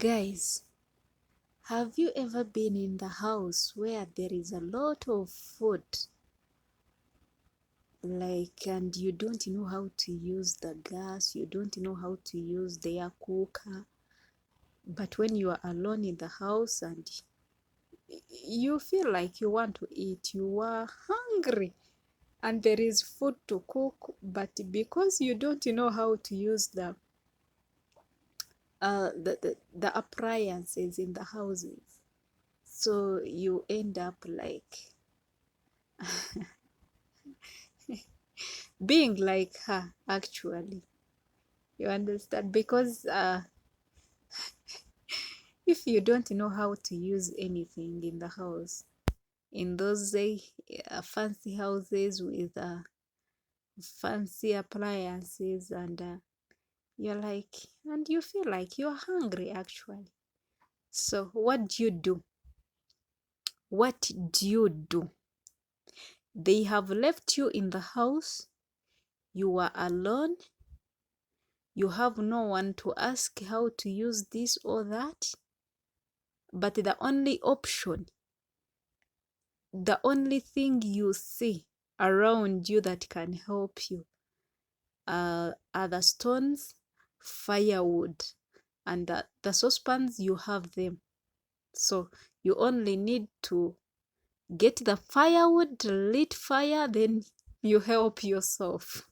Guys, have you ever been in the house where there is a lot of food, and you don't know how to use the gas, you don't know how to use the air cooker, but when you are alone in the house and you feel like you want to eat, you are hungry, and there is food to cook, but because you don't know how to use the appliances in the houses, so you end up like being like her, actually. You understand? Because if you don't know how to use anything in the house, in those fancy houses with fancy appliances, and you're like, and you feel like you're hungry, actually. So what do you do? What do you do? They have left you in the house, you are alone, you have no one to ask how to use this or that, but the only option, the only thing you see around you that can help you are the stones, firewood, and the saucepans. You have them, so you only need to get the firewood, lit fire, then you help yourself.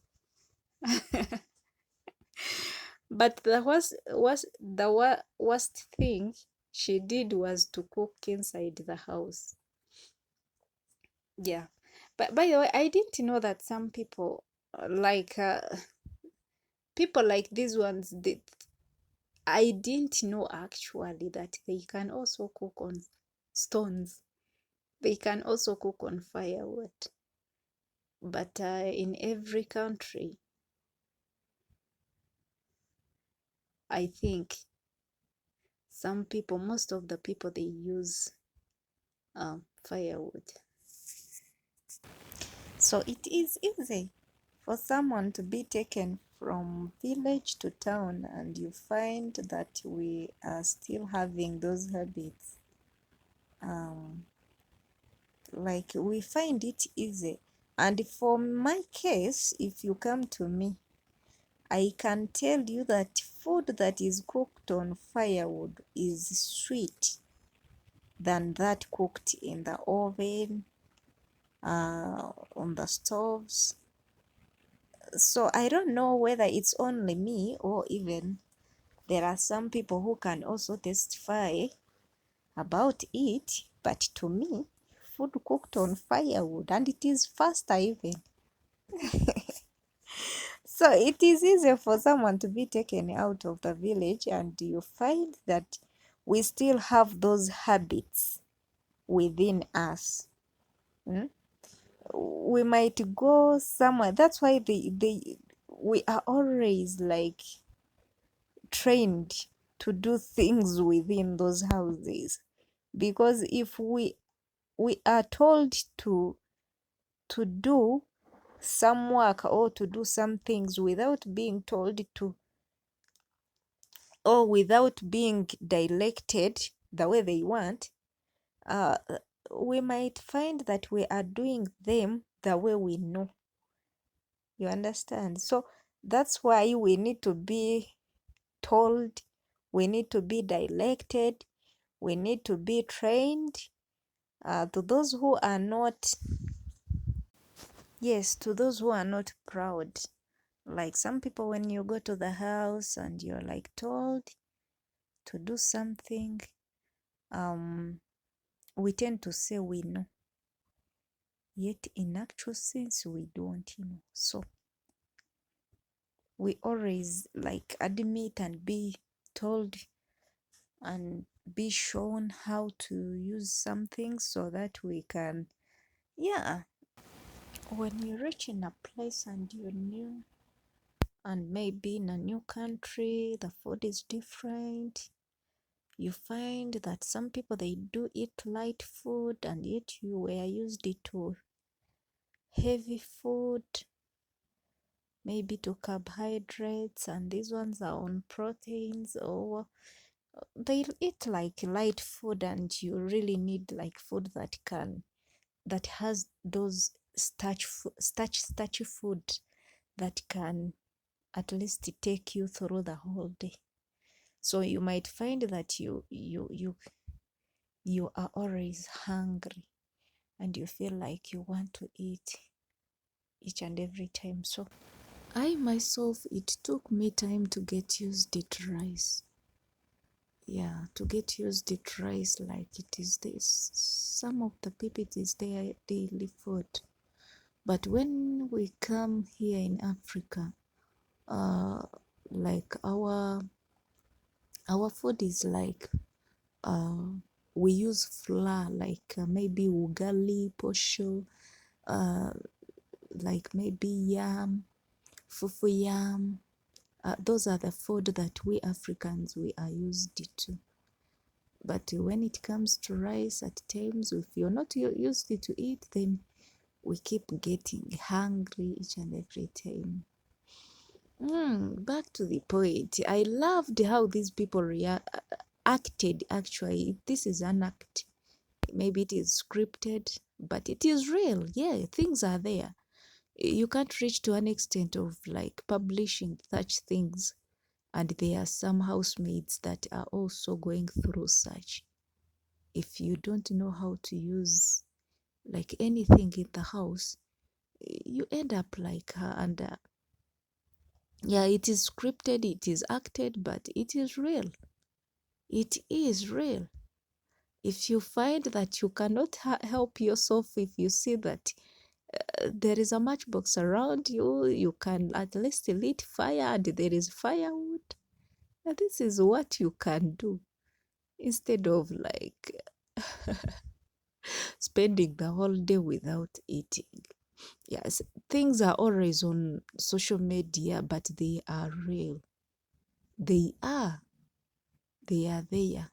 But the worst thing she did was to cook inside the house. Yeah. But by the way, I didn't know that some people people like these ones, I didn't know actually that they can also cook on stones. They can also cook on firewood. But in every country, I think most of the people, they use firewood. So it is easy for someone to be taken from village to town, and you find that we are still having those habits. Like, we find it easy. And for my case, if you come to me, I can tell you that food that is cooked on firewood is sweet than that cooked in the oven, on the stoves. So I don't know whether it's only me, or even there are some people who can also testify about it, but to me, food cooked on firewood, and it is faster even. So it is easier for someone to be taken out of the village, and you find that we still have those habits within us. We might go somewhere. That's why we are always like trained to do things within those houses, because if we are told to do some work or to do some things without being told to, or without being directed the way they want, uh, we might find that we are doing them the way we know. You understand? So that's why we need to be told, we need to be directed, we need to be trained. To those who are not, yes, to those who are not proud. Like some people, when you go to the house and you're like told to do something, we tend to say we know, yet in actual sense we don't know. So we always like admit and be told and be shown how to use something, so that we can, yeah, when you reach in a place and you're new, and maybe in a new country, the food is different, you find that some people, they do eat light food, and yet you were used to heavy food, maybe to carbohydrates, and these ones are on proteins, or they eat like light food, and you really need like food that has those starchy food that can at least take you through the whole day. So you might find that you are always hungry and you feel like you want to eat each and every time. So I myself, it took me time to get used to rice. Yeah, to get used to rice, like it is this. Some of the people, it is their daily food. But when we come here in Africa, uh, like our food is like uh, we use flour, like maybe ugali, posho, uh, like maybe yam, fufu yam. Those are the food that we Africans we are used to. But when it comes to rice, at times, if you're not used to it, then we keep getting hungry each and every time. Back to the point. I loved how these people acted. Actually, this is an act. Maybe it is scripted, but it is real. Yeah, things are there. You can't reach to an extent of like publishing such things, and there are some housemaids that are also going through such. If you don't know how to use like anything in the house, you end up like her. And yeah, it is scripted, it is acted, but it is real. It is real. If you find that you cannot help yourself, if you see that there is a matchbox around you, you can at least lit fire and there is firewood. And this is what you can do instead of like spending the whole day without eating. Yes, things are always on social media, but they are real. They are. They are there.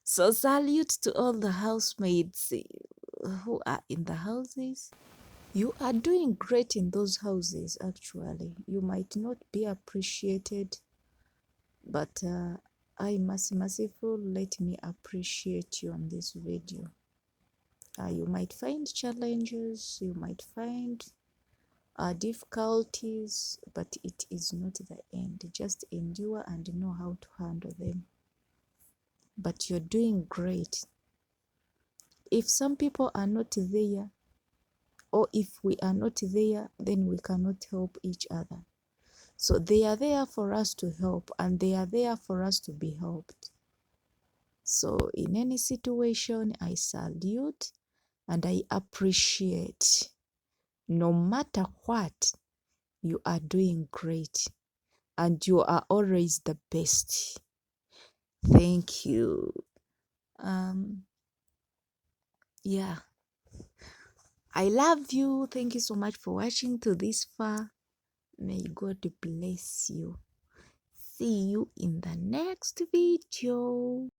So salute to all the housemaids who are in the houses. You are doing great in those houses, actually. You might not be appreciated, but I merciful, let me appreciate you on this video. You might find challenges, you might find difficulties, but it is not the end. Just endure and know how to handle them. But you're doing great. If some people are not there, or if we are not there, then we cannot help each other. So they are there for us to help, and they are there for us to be helped. So in any situation, I salute and I appreciate. No matter what, you are doing great and you are always the best. Thank you. Yeah, I love you. Thank you so much for watching to this far. May God bless you. See you in the next video.